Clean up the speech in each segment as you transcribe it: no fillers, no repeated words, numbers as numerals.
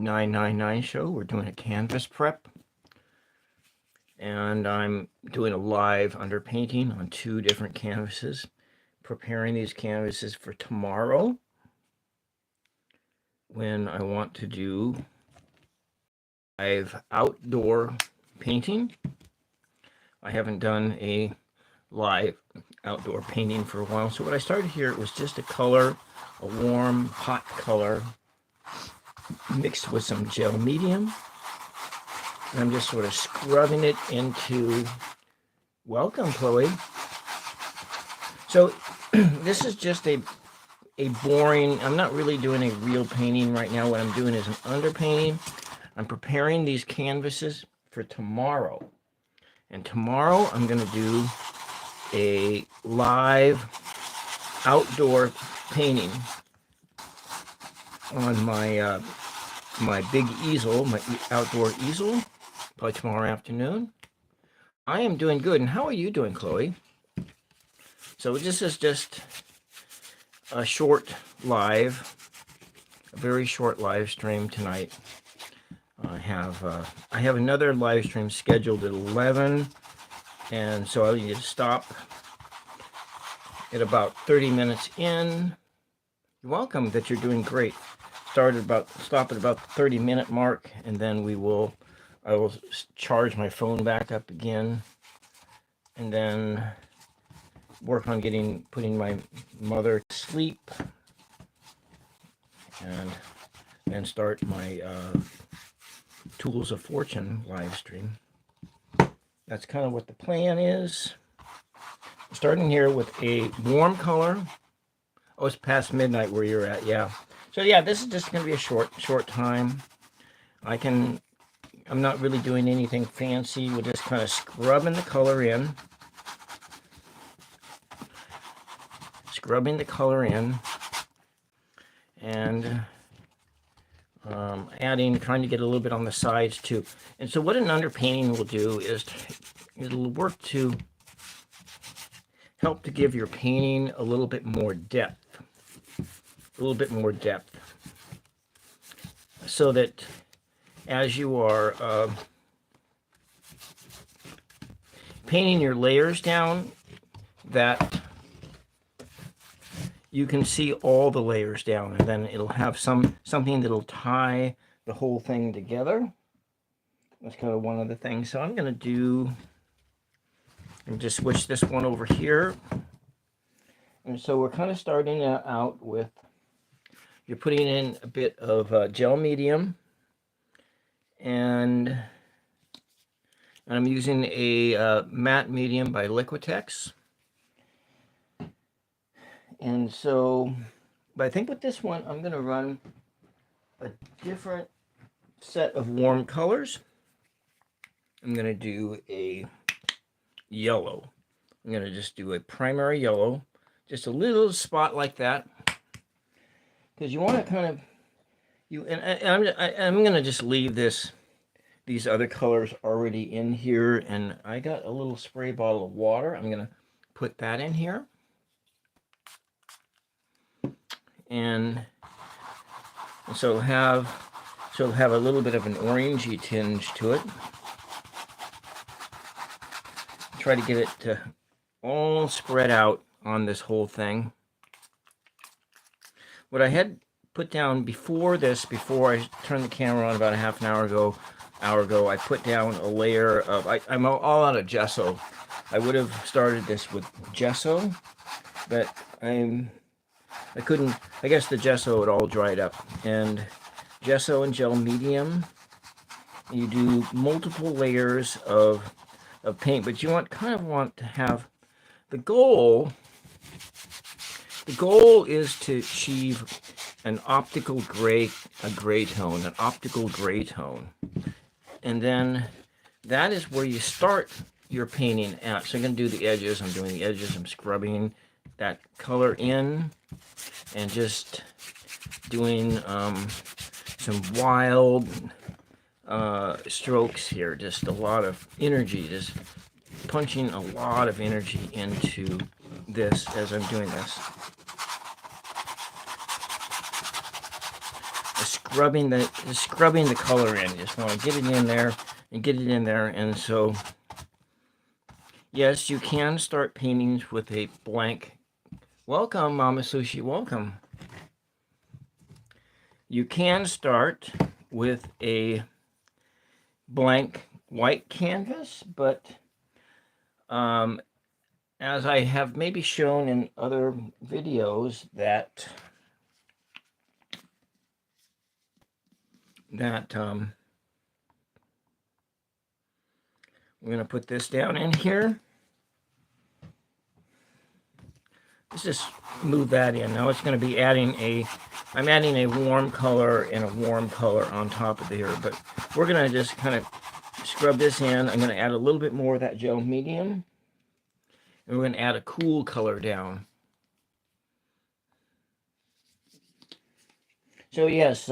999 show. We're doing a canvas prep, and I'm doing a live underpainting on 2 different canvases, preparing these canvases for tomorrow when I want to do live outdoor painting. I haven't done a live outdoor painting for a while, so what I started here was just a color, a warm, hot color, mixed with some gel medium. And I'm just sort of scrubbing it into, welcome, Chloe. So this is just a boring, I'm not really doing a real painting right now. What I'm doing is an underpainting. I'm preparing these canvases for tomorrow. And tomorrow I'm going to do a live outdoor painting on my my big easel, my outdoor easel, probably tomorrow afternoon. I am doing good. And how are you doing, Chloe? So this is just a short live, a very short live stream tonight. I have another live stream scheduled at 11, and so I need to stop at about 30 minutes in. You're welcome. That you're doing great. Stop at about the 30-minute mark, and then I will charge my phone back up again, and then work on putting my mother to sleep, and then start my Tools of Fortune live stream. That's kind of what the plan is. Starting here with a warm color. Oh, it's past midnight where you're at, yeah. So yeah, this is just going to be a short time. I'm not really doing anything fancy. We're just kind of scrubbing the color in. And trying to get a little bit on the sides too. And so what an underpainting will do is it'll work to help to give your painting a little bit more depth. So that as you are painting your layers down, that you can see all the layers down, and then it'll have something that'll tie the whole thing together. That's kind of one of the things. So I'm going to just switch this one over here. And so we're kind of starting out with, you're putting in a bit of gel medium, and I'm using a matte medium by Liquitex. And so, but I think with this one, I'm going to run a different set of warm colors. I'm going to do a yellow. I'm going to just do a primary yellow, just a little spot like that, because you want to kind of, I'm going to just leave these other colors already in here, and I got a little spray bottle of water. I'm going to put that in here. And so it'll have a little bit of an orangey tinge to it. Try to get it to all spread out on this whole thing. What I had put down before I turned the camera on about a half an hour ago, I put down a layer of, I'm all out of gesso. I would have started this with gesso, but I couldn't. I guess the gesso had all dried up. And gesso and gel medium, you do multiple layers of paint, but you want to have the goal is to achieve an optical gray tone, and then that is where you start your painting at. So I'm going to do the edges. I'm doing the edges. I'm scrubbing that color in, and just doing some wild strokes here. Just a lot of energy, just punching a lot of energy into this as I'm doing this. just scrubbing the color in. Just want to get it in there and get it in there. And so, yes, you can start paintings with a blank. Welcome, Mama Sushi. Welcome. You can start with a blank white canvas, but as I have maybe shown in other videos that I'm going to put this down in here. Let's just move that in. Now it's going to be I'm adding a warm color and a warm color on top of here, but we're going to just kind of scrub this in. I'm going to add a little bit more of that gel medium, and we're going to add a cool color down. So yes,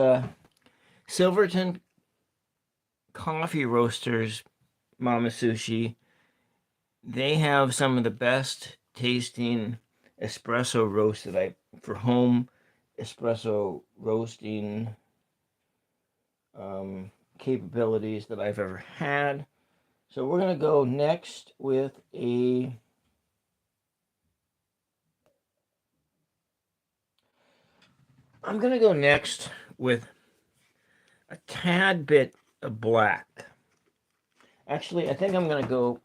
Silverton Coffee Roasters, Mama Sushi, they have some of the best tasting espresso roast for home espresso roasting capabilities that I've ever had. So we're going to go next with I'm going to go next with a tad bit of black. Actually, I think I'm going to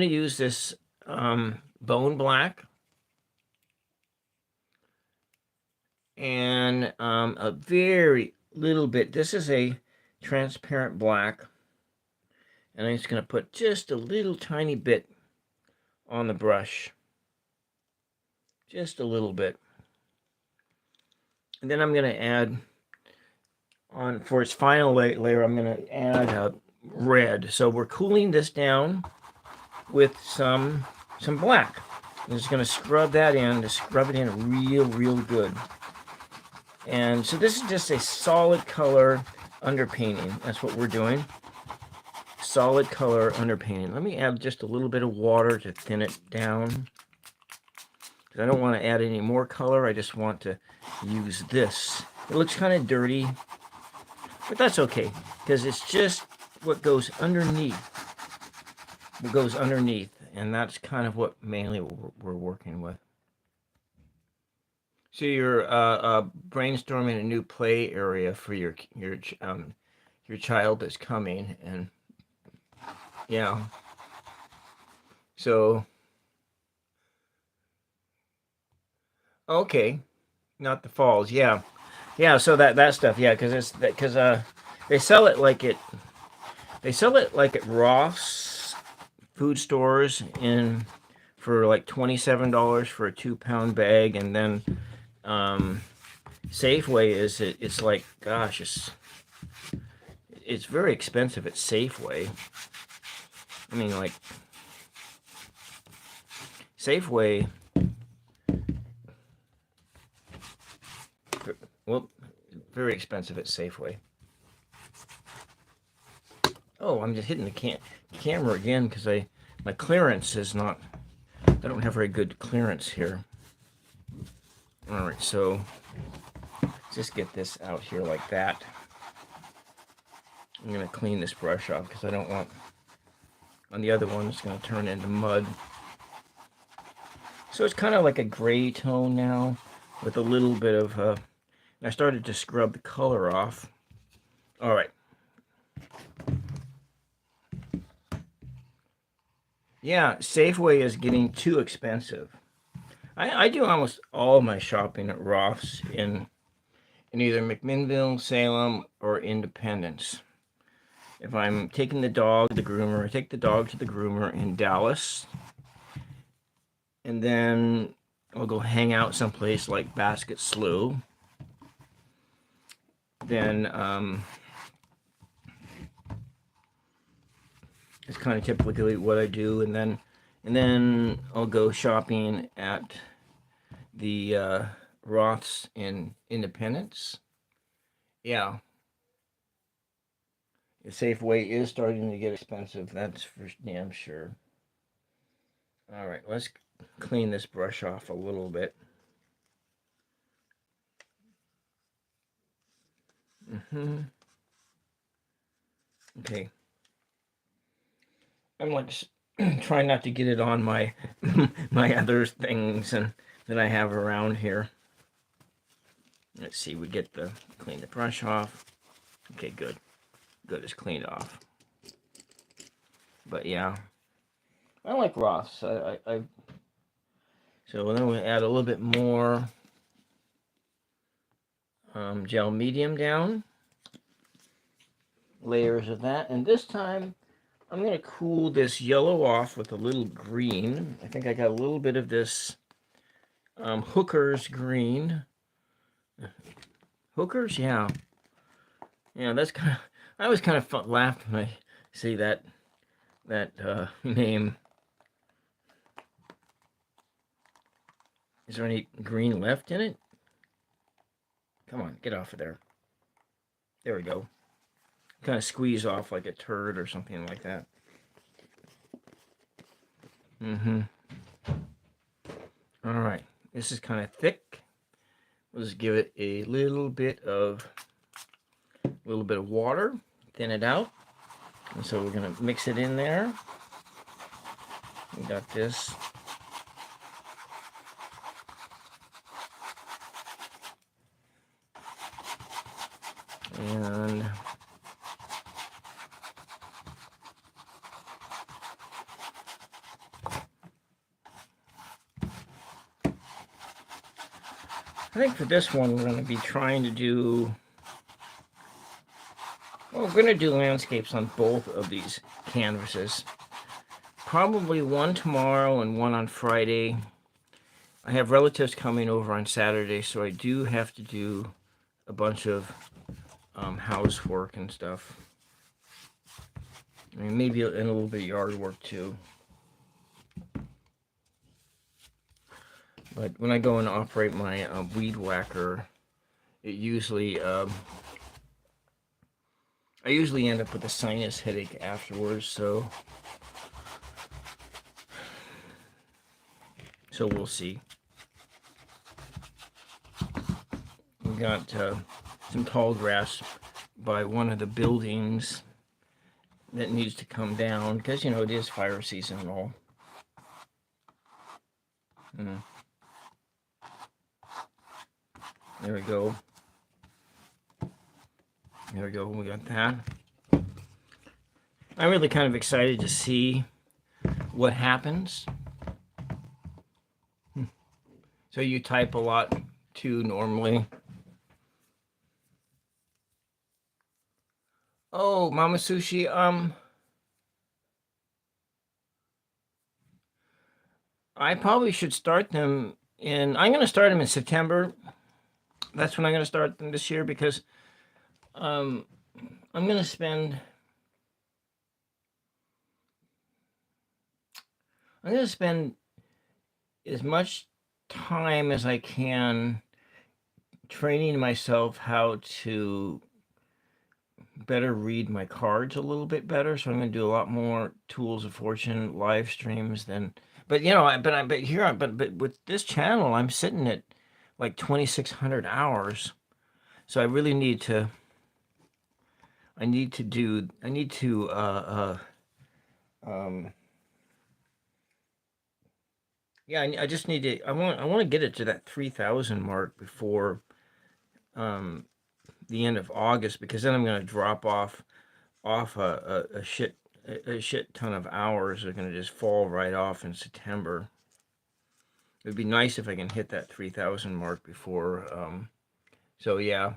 use this bone black and a very little bit. This is a transparent black, and I'm just going to put just a little tiny bit on the brush. Just a little bit. And then I'm going to add for its final layer, I'm going to add red. So we're cooling this down with some black. I'm just going to scrub that in, to scrub it in real good. And so this is just a solid color underpainting. That's what we're doing. Solid color underpainting. Let me add just a little bit of water to thin it down, because I don't want to add any more color. I just want to use this. It looks kind of dirty, but that's okay, because it's just what goes underneath. What goes underneath, and that's kind of what mainly we're working with. So you're brainstorming a new play area for your child that's coming, and yeah. So okay, not the falls, yeah. So that stuff, yeah, because they sell it like at Ross food stores for like $27 for a 2-pound bag, and then Safeway it's like, gosh, it's very expensive at Safeway. I mean, like, Safeway, well, very expensive at Safeway. Oh, I'm just hitting the camera again because my clearance is not, I don't have very good clearance here. All right, so just get this out here like that. I'm going to clean this brush off because I don't want, on the other one, it's going to turn into mud. So it's kind of like a gray tone now with a little bit of, I started to scrub the color off. All right. Yeah, Safeway is getting too expensive. I do almost all my shopping at Ross in either McMinnville, Salem, or Independence. If I'm taking the dog to the groomer, I take the dog to the groomer in Dallas, and then I'll go hang out someplace like Basket Slough. Then it's kind of typically what I do, and then I'll go shopping at the Roths in Independence. Yeah. The Safeway is starting to get expensive, that's for damn sure. All right, let's clean this brush off a little bit. Okay. I'm like trying not to get it on my my other things and that I have around here. Let's see, we get the clean the brush off. Okay, good. Good, it's cleaned off. But yeah, I like Roths. So then we add a little bit more gel medium down. Layers of that, and this time I'm going to cool this yellow off with a little green. I think I got a little bit of this Hooker's green. Hookers, yeah. Yeah, that's kind of, I always kind of laugh when I see that name. Is there any green left in it? Come on, get off of there. There we go. Kind of squeeze off like a turd or something like that. All right, this is kind of thick. Let's give it a little bit of water, thin it out. And so we're gonna mix it in there. We got this. And I think for this one, we're going to be trying to do, well, we're going to do landscapes on both of these canvases. Probably one tomorrow and one on Friday. I have relatives coming over on Saturday, so I do have to do a bunch of housework and stuff. I mean, maybe and a little bit of yard work too. But when I go and operate my weed whacker, it usually I usually end up with a sinus headache afterwards. So we'll see. We got some tall grass by one of the buildings that needs to come down because, you know, it is fire season and all. There we go. There we go. We got that. I'm really kind of excited to see what happens. So you type a lot too normally. Oh, Mama Sushi, I probably should start them I'm going to start them in September. That's when I'm going to start them this year because I'm going to spend as much time as I can training myself how to better read my cards a little bit better. So I'm going to do a lot more Tools of Fortune live streams than, but you know, but with this channel, I'm sitting at like 2,600 hours. So I really need to, yeah, I just need to, I want to get it to that 3,000 mark before, the end of August, because then I'm going to drop off a shit ton of hours are going to just fall right off in September. It would be nice if I can hit that 3,000 mark before. So yeah.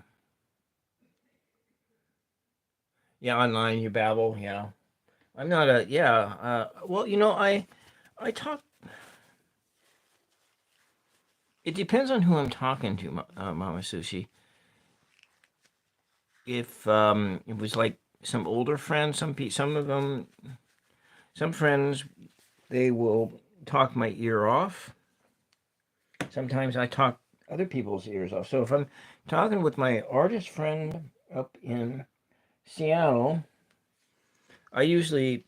Yeah, online you babble. Yeah, I'm not a yeah. Well, you know, I talk. It depends on who I'm talking to, Mama Sushi. If it was like some older friends, some of them, some friends, they will talk my ear off. Sometimes I talk other people's ears off. So if I'm talking with my artist friend up in Seattle, I usually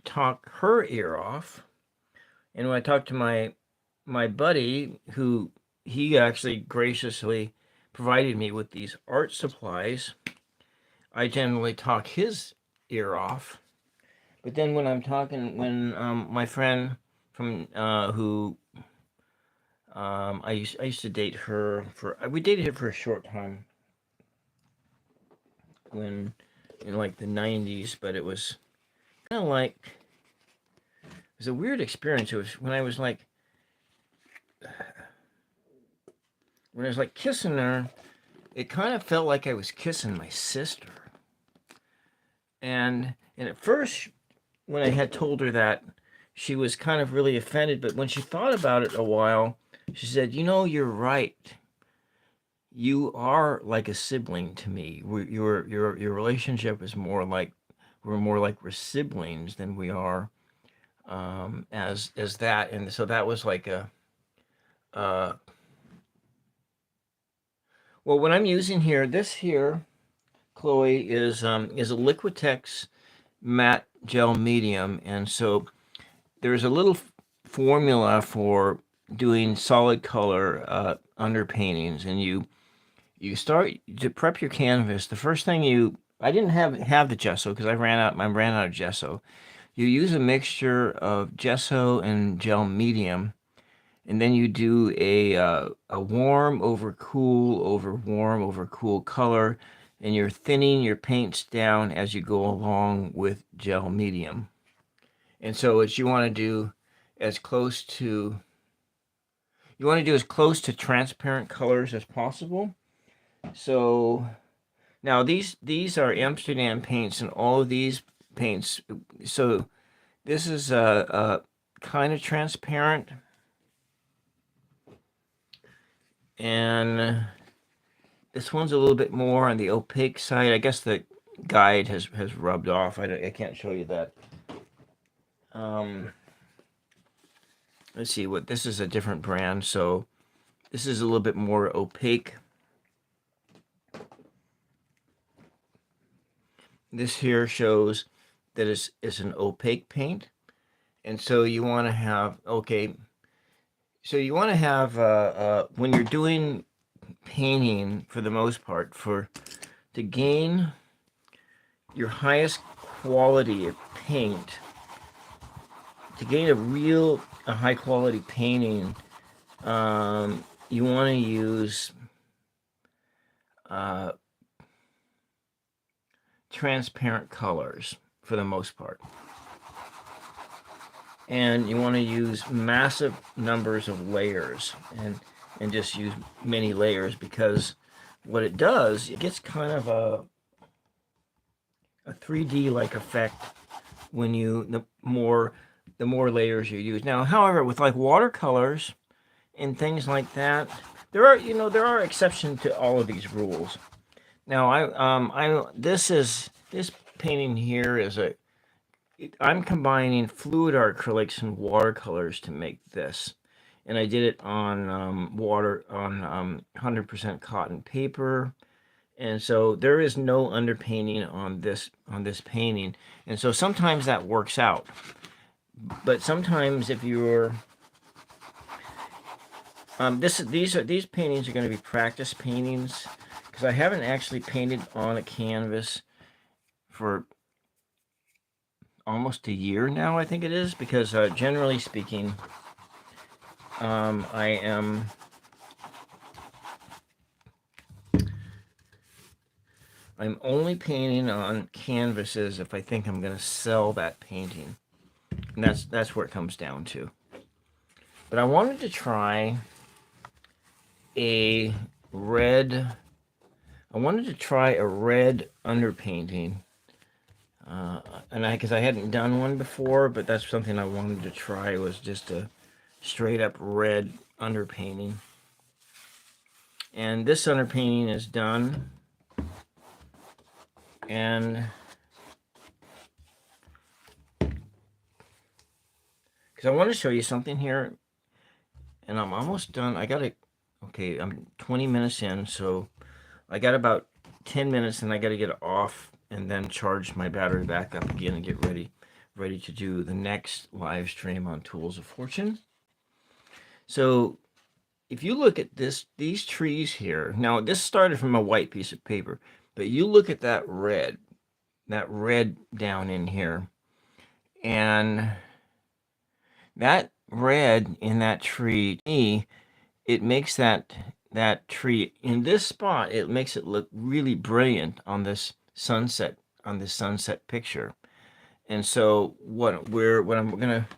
talk her ear off. And when I talk to my buddy, who he actually graciously provided me with these art supplies. I generally talk his ear off. But then when I'm talking, when my friend from who I used to date her for, we dated her for a short time when in like the 90s, but it was kind of like, it was a weird experience. It was when I was like kissing her, it kind of felt like I was kissing my sister. And at first, when I had told her that, she was kind of really offended. But when she thought about it a while, she said, "You know, you're right. You are like a sibling to me. Your relationship is more like we're siblings than we are as that." And so that was like a well, what I'm using here, this here, Chloe, is a Liquitex matte gel medium, and so there's a little formula for doing solid color underpaintings, and you start to prep your canvas. The first thing I didn't have the gesso because I ran out of gesso. You use a mixture of gesso and gel medium, and then you do a warm over cool over warm over cool color, and you're thinning your paints down as you go along with gel medium. And so what you want to do as close to transparent colors as possible. So now these are Amsterdam paints, and all of these paints, so this is a kind of transparent, and this one's a little bit more on the opaque side. I guess the guide has rubbed off. I can't show you that. Let's see, what this is a different brand, so this is a little bit more opaque. This here shows that it's an opaque paint, and so you want to have when you're doing painting, for the most part, to gain your highest quality of paint, to gain a high quality painting, you want to use transparent colors for the most part, and you want to use massive numbers of layers and just use many layers, because what it does, it gets kind of a 3D like effect when the more layers you use. Now, however, with like watercolors and things like that, there are exceptions to all of these rules. Now, this painting here is I'm combining fluid acrylics and watercolors to make this, and I did it on 100% cotton paper, and so there is no underpainting on this painting, and so sometimes that works out, but sometimes if you're these paintings are going to be practice paintings, because I haven't actually painted on a canvas for almost a year now, I think it is, because generally speaking, I'm only painting on canvases if I think I'm going to sell that painting, and that's where it comes down to. But I wanted to try a red underpainting, and because I hadn't done one before, but that's something I wanted to try, was just a straight up red underpainting. And this underpainting is done, and because I want to show you something here, and I'm almost done. I'm 20 minutes in, so I got about 10 minutes, and I got to get it off and then charge my battery back up again and get ready to do the next live stream on Tools of Fortune. So if you look at these trees here, now this started from a white piece of paper, but you look at that red down in here, and that red in that tree, it makes that tree in this spot, it makes it look really brilliant on this sunset picture. And so what I'm gonna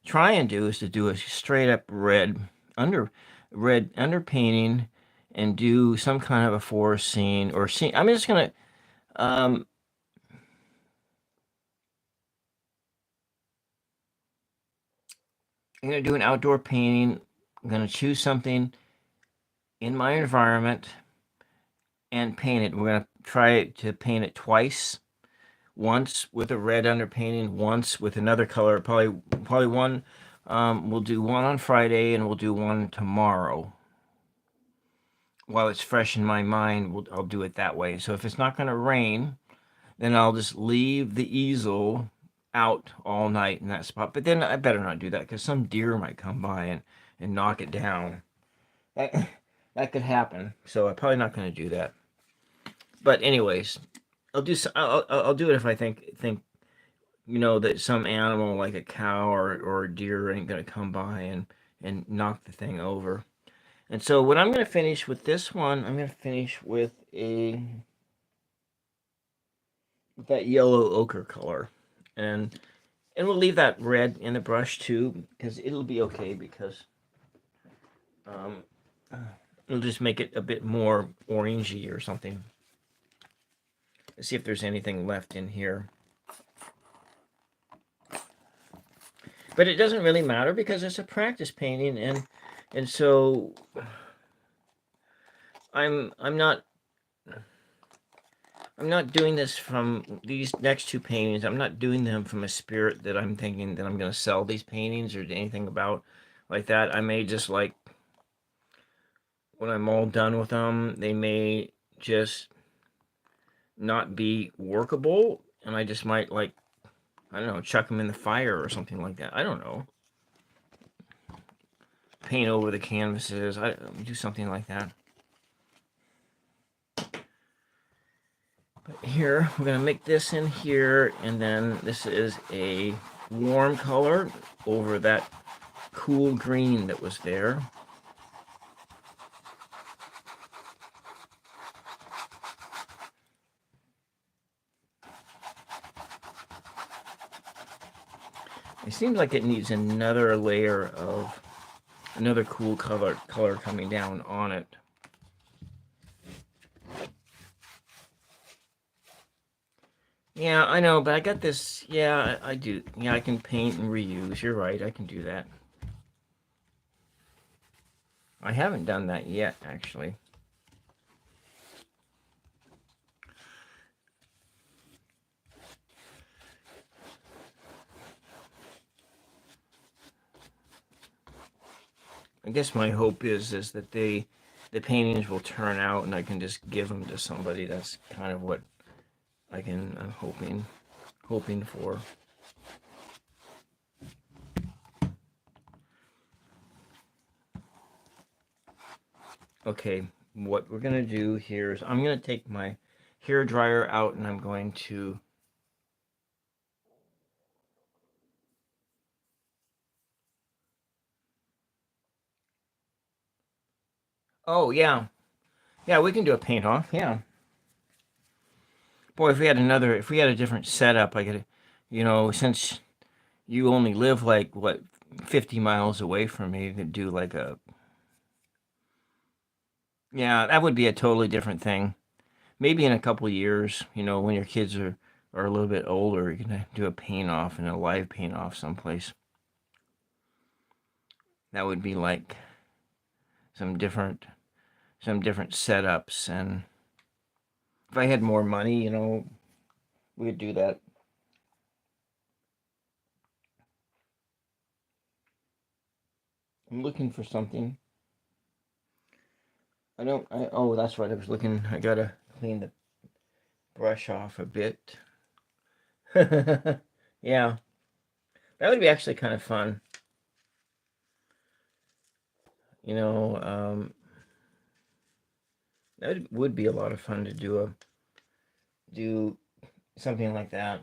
try and do is to do a straight up red underpainting and do some kind of a forest scene or scene. I'm just gonna I'm gonna do an outdoor painting. I'm gonna choose something in my environment and paint it. We're gonna try to paint it twice. Once with a red underpainting, once with another color. Probably one. We'll do one on Friday and we'll do one tomorrow. While it's fresh in my mind, I'll do it that way. So if it's not going to rain, then I'll just leave the easel out all night in that spot. But then I better not do that because some deer might come by and knock it down. That could happen. So I'm probably not going to do that. But anyways, I'll do it if I think that some animal like a cow or a deer ain't gonna come by and knock the thing over. And so what I'm gonna finish with this one, I'm gonna finish with that yellow ochre color, and we'll leave that red in the brush too because it'll be okay because um, it'll just make it a bit more orangey or something. Let's see if there's anything left in here. But it doesn't really matter because it's a practice painting, and so I'm not doing this from these next two paintings. I'm not doing them from a spirit that I'm thinking that I'm going to sell these paintings or anything about like that. I may just like when I'm all done with them, they may just not be workable, and I just might like I don't know, chuck them in the fire or something like that. I don't know. Paint over the canvases. I do something like that. But here, we're going to make this in here, and then this is a warm color over that cool green that was there. It seems like it needs another layer of another cool color coming down on it. Yeah, I know, but I got this. Yeah, I do. Yeah, I can paint and reuse. You're right, I can do that. I haven't done that yet, actually. I guess my hope is that the paintings will turn out and I can just give them to somebody. That's kind of what I'm hoping for. Okay, what we're gonna do here is I'm gonna take my hair dryer out and I'm going to oh yeah, we can do a paint off. Yeah, boy, if we had a different setup, I could, since you only live like what 50 miles away from me, you could do like a yeah, that would be a totally different thing. Maybe in a couple of years, when your kids are a little bit older, you can do a paint off and a live paint off someplace. That would be like some different setups, and if I had more money, we could do that. I'm looking for something. Oh, that's right. I gotta clean the brush off a bit. Yeah, that would be actually kind of fun. You know, that would be a lot of fun to do something like that.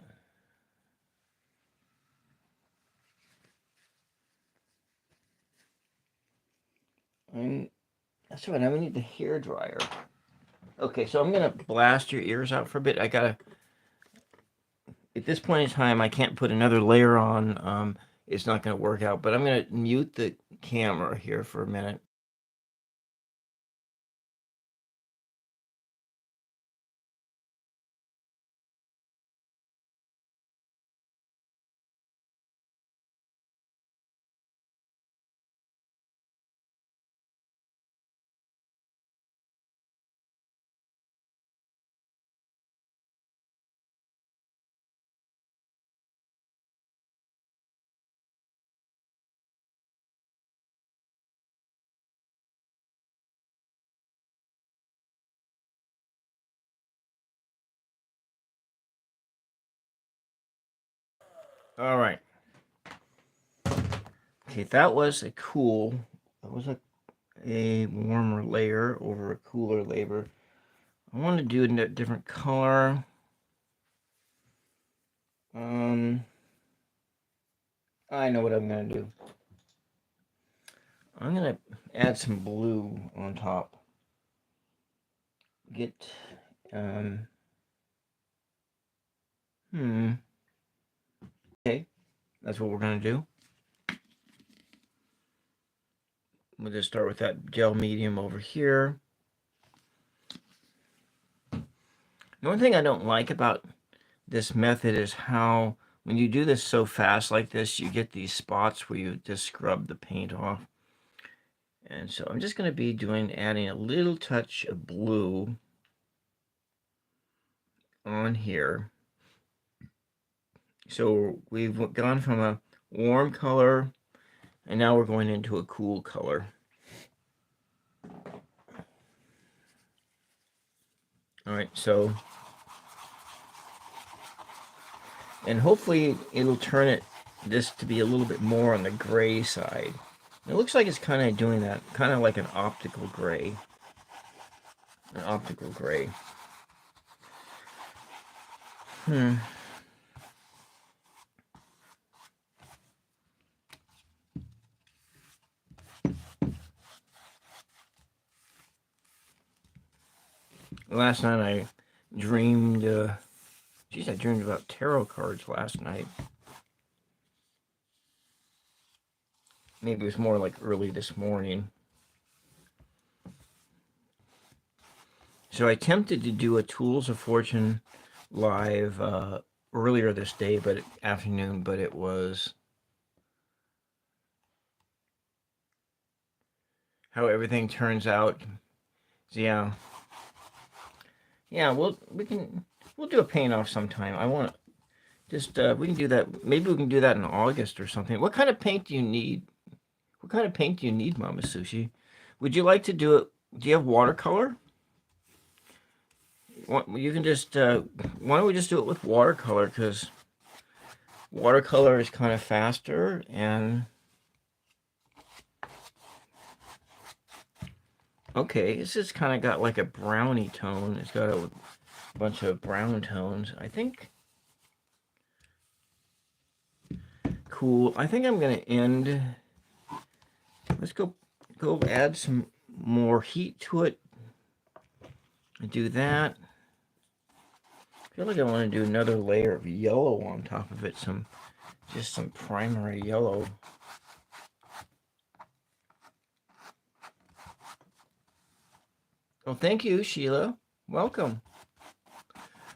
That's right. I need the hair dryer. Okay, so I'm gonna blast your ears out for a bit. I gotta. At this point in time, I can't put another layer on. It's not gonna work out. But I'm gonna mute the camera here for a minute. All right. Okay, that was a cool. That was a warmer layer over a cooler layer. I want to do a different color. I know what I'm gonna do. I'm gonna add some blue on top. Get um. Okay, that's what we're gonna do. We'll just start with that gel medium over here. The one thing I don't like about this method is how when you do this so fast like this, you get these spots where you just scrub the paint off. And so I'm just going to be adding a little touch of blue on here. So we've gone from a warm color and now we're going into a cool color. All right, so, and hopefully it'll turn this to be a little bit more on the gray side. It looks like it's kind of doing that, kind of like an optical gray. An optical gray. Last night I dreamed, I dreamed about tarot cards last night. Maybe it was more like early this morning. So I attempted to do a Tools of Fortune live earlier this day, but afternoon, but it was how everything turns out. So yeah, we'll do a paint off sometime. I want just we can do that. Maybe we can do that in August or something. What kind of paint do you need? What kind of paint do you need, Mama Sushi? Would you like to do it? Do you have watercolor? You can just, why don't we just do it with watercolor? Because watercolor is kind of faster and, okay, this has kind of got like a browny tone. It's got a bunch of brown tones. I think, cool. I think I'm going to end, let's go add some more heat to it. Do that. I feel like I want to do another layer of yellow on top of it. Just some primary yellow. Well, thank you, Sheila. Welcome.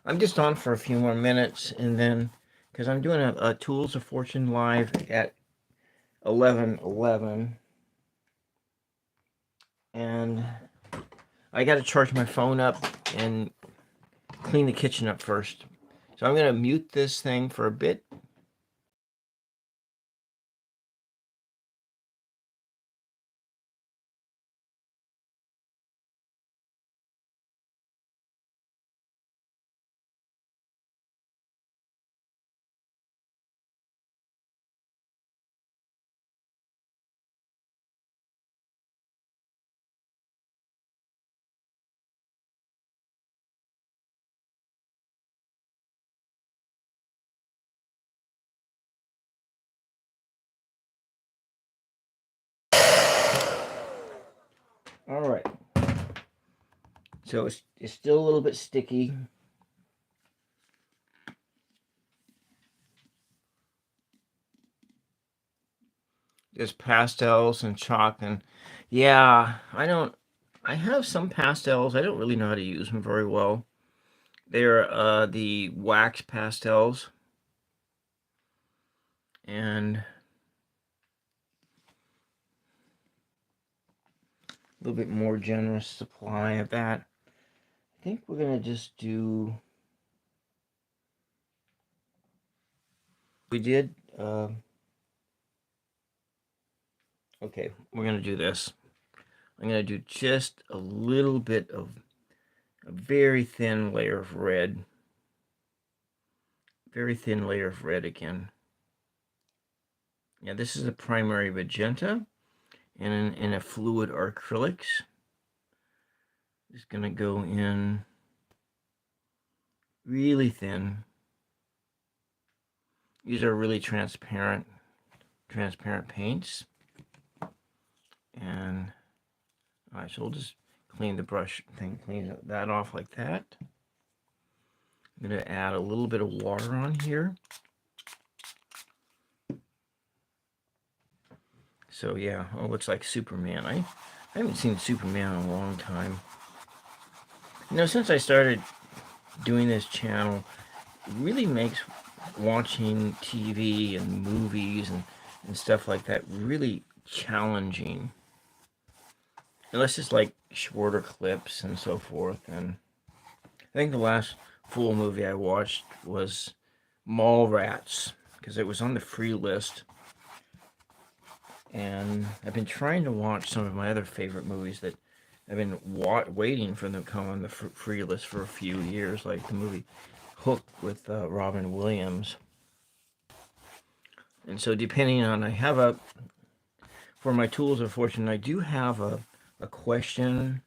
I'm just on for a few more minutes, and then, because I'm doing a Tools of Fortune live at 11:11, and I got to charge my phone up and clean the kitchen up first. So I'm going to mute this thing for a bit. All right. So it's still a little bit sticky. Just pastels and chalk, and yeah, I have some pastels. I don't really know how to use them very well. They're the wax pastels, and a little bit more generous supply of that. I think we're gonna just do. We did. Okay, we're gonna do this. I'm gonna do just a little bit of a very thin layer of red. Very thin layer of red again. Yeah, this is a primary magenta, and in a fluid acrylics. Just gonna go in really thin. These are really transparent paints. And all right, so we'll just clean the brush thing, clean that off like that. I'm gonna add a little bit of water on here. So yeah, oh, it looks like Superman. I haven't seen Superman in a long time. You know, since I started doing this channel, it really makes watching TV and movies and stuff like that really challenging. Unless it's like shorter clips and so forth. And I think the last full movie I watched was Mallrats, because it was on the free list. And I've been trying to watch some of my other favorite movies that I've been waiting for them to come on the free list for a few years, like the movie Hook with Robin Williams. And so depending on, for my tools of fortune, I do have a question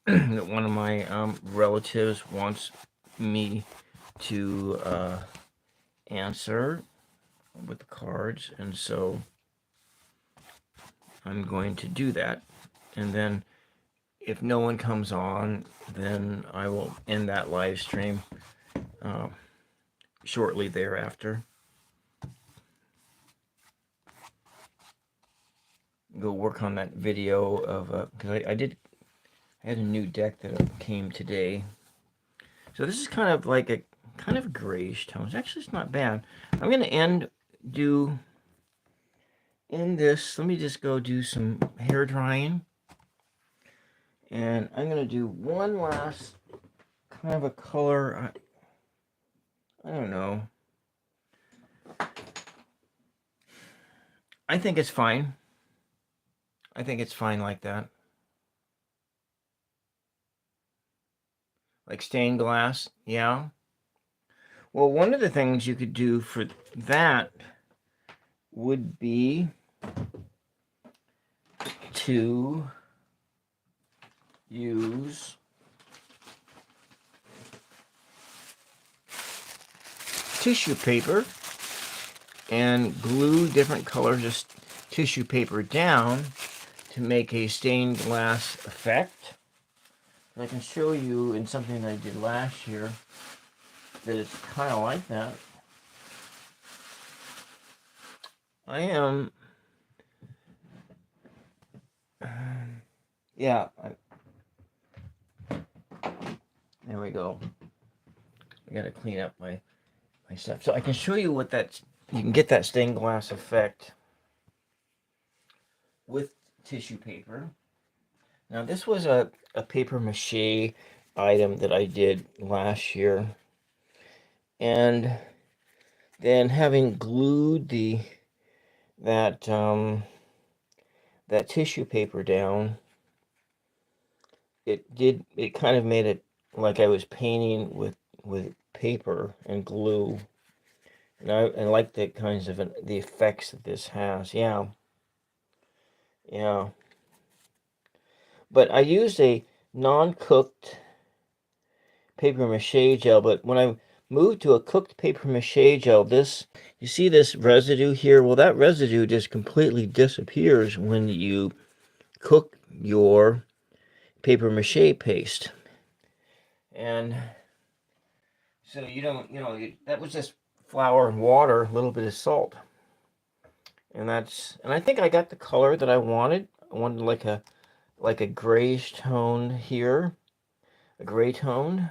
that one of my relatives wants me to answer with the cards, and so I'm going to do that. And then if no one comes on, then I will end that live stream shortly thereafter. Go work on that video of because I had a new deck that came today. So this is kind of like a kind of grayish tones. Actually, it's not bad. I'm gonna end this. Let me just go do some hair drying, and I'm gonna do one last kind of a color. I don't know. I think it's fine. I think it's fine like that. Like stained glass, yeah. Well, one of the things you could do for that would be to use tissue paper and glue different colors of tissue paper down to make a stained glass effect. And I can show you in something I did last year that it's kind of like that. I am, yeah, there we go. I gotta clean up my stuff. So I can show you what you can get that stained glass effect with tissue paper. Now this was a paper mache item that I did last year. And then having glued that tissue paper down, it kind of made it like I was painting with paper and glue. And I like the kinds of the effects that this has. Yeah. But I used a non-cooked paper mache gel, but when I moved to a cooked paper mache gel, you see this residue here? Well, that residue just completely disappears when you cook your paper mache paste. And so that was just flour and water, a little bit of salt. And I think I got the color that I wanted. I wanted like a grayish tone here, a gray tone.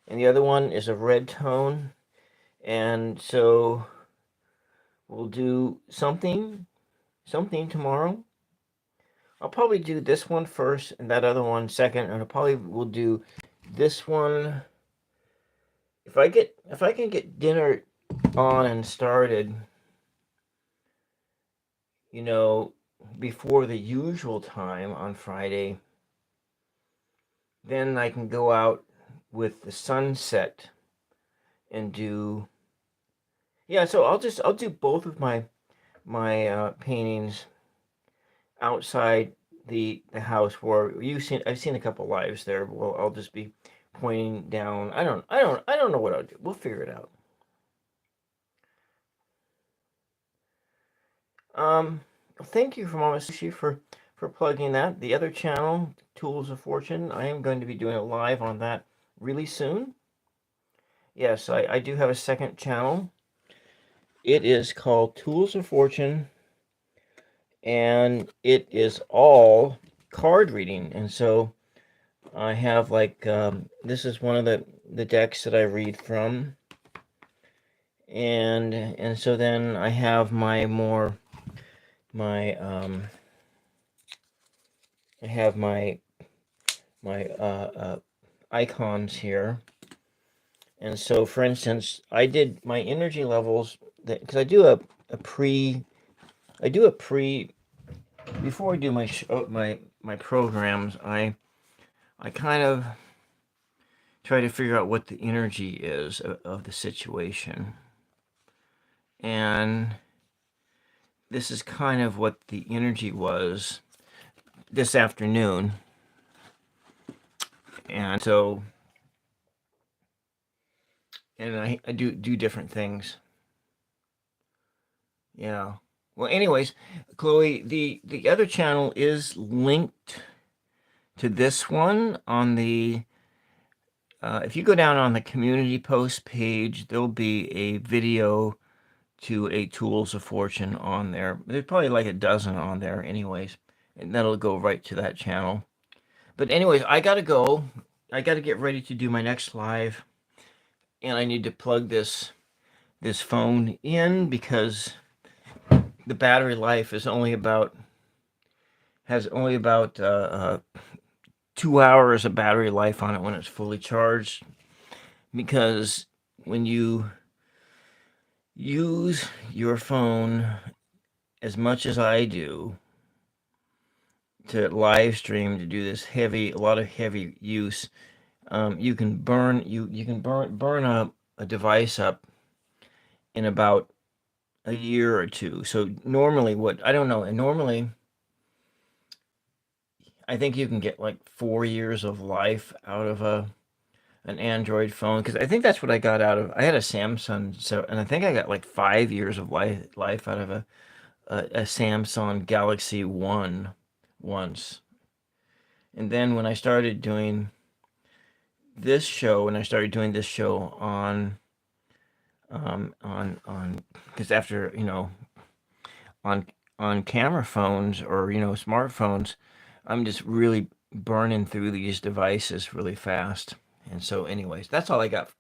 And the other one is a red tone. And so we'll do something tomorrow. I'll probably do this one first and that other one second, and I probably will do this one if I can get dinner on and started, before the usual time on Friday, then I can go out with the sunset and do. Yeah, so I'll do both of my paintings outside the house where I've seen a couple lives there. Well, I'll just be pointing down. I don't know what I'll do. We'll figure it out. Thank you, Mama Sushi, for plugging that. The other channel, Tools of Fortune, I am going to be doing a live on that really soon. Yes, I do have a second channel. It is called Tools of Fortune, and it is all card reading. And so I have this is one of the decks that I read from. And so then I have my icons here. And so, for instance, I did my energy levels because I do a pre before I do my programs. I kind of try to figure out what the energy is of the situation, and this is kind of what the energy was this afternoon. And so, and I do different things. Yeah. Well, anyways, Chloe, the other channel is linked to this one on the. If you go down on the community post page, there'll be a video to a Tools of Fortune on there. There's probably like a dozen on there, anyways, and that'll go right to that channel. But anyways, I gotta go. I gotta get ready to do my next live, and I need to plug this phone in because the battery life is has only about 2 hours of battery life on it when it's fully charged. Because when you use your phone as much as I do to live stream, to do this a lot of heavy use, you can burn a device up in about a year or two. So normally, normally I think you can get like 4 years of life out of an Android phone, because I think that's what I got out of. I had a Samsung, and I think I got like 5 years of life out of a Samsung Galaxy One once. And then when I started doing this show, on because after on camera phones or smartphones, I'm just really burning through these devices really fast. And so anyways, that's all I got.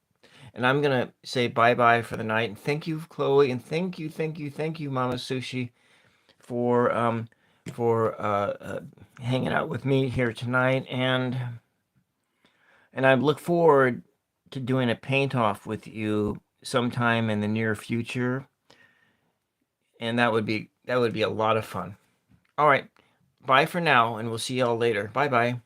And I'm gonna say bye-bye for the night. And thank you, Chloe, and thank you, Mama Sushi, for hanging out with me here tonight. And I look forward to doing a paint off with you sometime in the near future. And that would be a lot of fun. All right. Bye for now, and we'll see y'all later. Bye-bye.